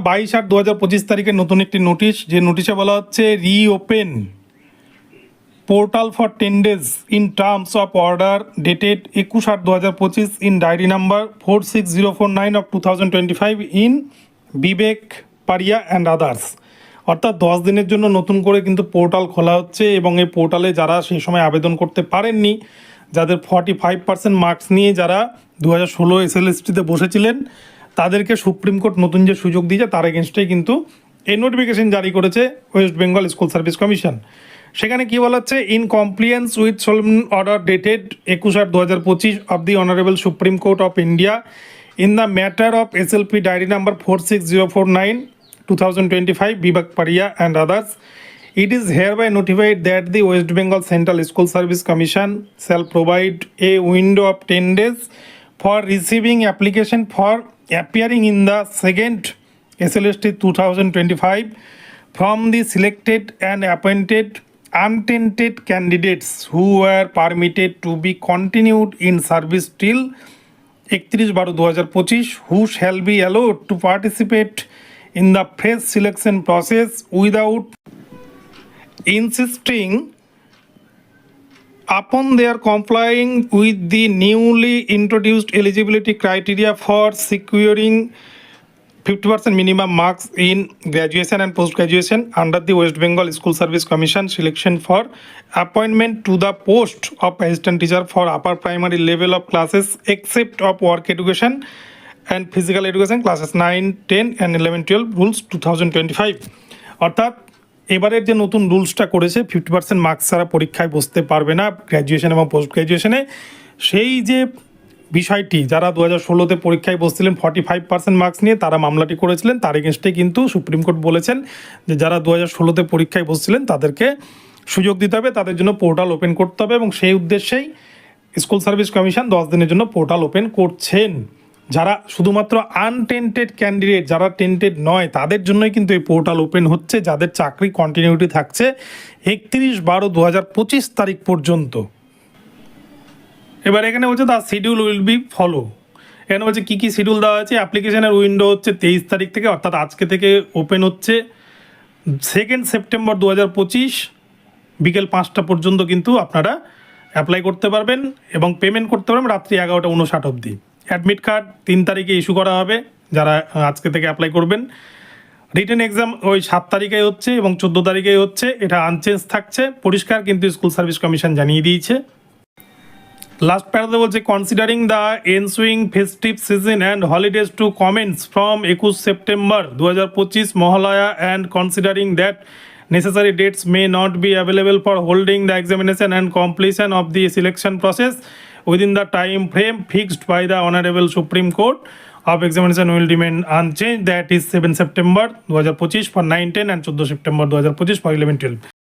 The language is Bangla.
22/8/2025 তারিখের নতুন একটি নোটিশ, যে নোটিশে বলা হচ্ছে reopen portal for 10 days in terms of order dated 21/8/2025 in diary number 46049 of 2025 in Bibek Paria and others. অর্থাৎ 10 দিনের জন্য নতুন করে কিন্তু পোর্টাল খোলা হচ্ছে এবং এই পোর্টালে যারা সেই সময় আবেদন করতে পারেননি, যাদের 45% মার্কস নিয়ে যারা 2016 SLSTতে বসেছিলেন, তাদেরকে সুপ্রিম কোর্ট নতুন যে সুযোগ দিয়েছে তার এগেনস্টেই কিন্তু এই নোটিফিকেশন জারি করেছে West Bengal School Service Commission. সেখানে কী বলা হচ্ছে, in compliance with solemn order dated 21/8/2025 of the honourable Supreme Court of India in the matter of SLP diary number 46049 2025 Bibak Paria and others, it is hereby notified that the West Bengal Central School Service Commission shall provide a window of 10 days for receiving application for appearing in the second SLST 2025 from the selected and appointed untainted candidates who were permitted to be continued in service till 31/12/2025, who shall be allowed to participate in the fresh selection process without insisting upon their complying with the newly introduced eligibility criteria for securing 50% minimum marks in graduation and post-graduation under the West Bengal School Service Commission selection for appointment to the post of assistant teacher for upper primary level of classes except of work education and physical education classes 9, 10 and 11, 12 rules 2025। অর্থাৎ এবারের যে নতুন রুলসটা করেছে 50% মার্কস ছাড়া পরীক্ষায় বসতে পারবে না গ্র্যাজুয়েশন এবং পোস্ট গ্র্যাজুয়েশনে, সেই যে বিষয়টি যারা 2016তে পরীক্ষায় বসছিলেন 45% মার্কস নিয়ে, তারা মামলাটি করেছিলেন, তার এগেনস্টে কিন্তু সুপ্রিম কোর্ট বলেছেন যে যারা 2016তে পরীক্ষায় বসছিলেন তাদেরকে সুযোগ দিতে হবে, তাদের জন্য পোর্টাল ওপেন করতে হবে এবং সেই উদ্দেশ্যেই স্কুল সার্ভিস কমিশন 10 দিনের জন্য পোর্টাল ওপেন করছেন। যারা শুধুমাত্র আনটেন্টেড ক্যান্ডিডেট, যারা টেন্টেড নয়, তাদের জন্যই কিন্তু এই পোর্টাল ওপেন হচ্ছে, যাদের চাকরি কন্টিনিউটি থাকছে 31/12/2025 তারিখ পর্যন্ত। এবার এখানে বলছে the schedule will be follow. এখানে বলছে কী কী শিডিউল দেওয়া আছে। অ্যাপ্লিকেশনের উইন্ডো হচ্ছে 23 তারিখ থেকে, অর্থাৎ আজকে থেকে ওপেন হচ্ছে 2 সেপ্টেম্বর 2025 বিকেল 5টা পর্যন্ত কিন্তু আপনারা অ্যাপ্লাই করতে পারবেন এবং পেমেন্ট করতে পারবেন রাত্রি 11:59 অবধি। অ্যাডমিট কার্ড 3 তারিখে ইস্যু করা হবে যারা আজকে থেকে অ্যাপ্লাই করবেন। রিটেন এক্সাম ওই 7 তারিখে হচ্ছে এবং 14 তারিখে হচ্ছে, এটা আনচেঞ্জ থাকছে, পরিষ্কার কিন্তু স্কুল সার্ভিস কমিশন জানিয়ে দিয়েছে। লাস্ট প্যারাতে বলছে considering the ensuing festive season and holidays to commence from 21 September 2025 Mahalaya and considering that necessary dates may not be available for holding the examination and completion of the selection process within the time frame fixed by the Honorable Supreme Court of examination will remain unchanged, that is 7 September 2025 for 9, 10 and 14 September 2025 for 11, 12।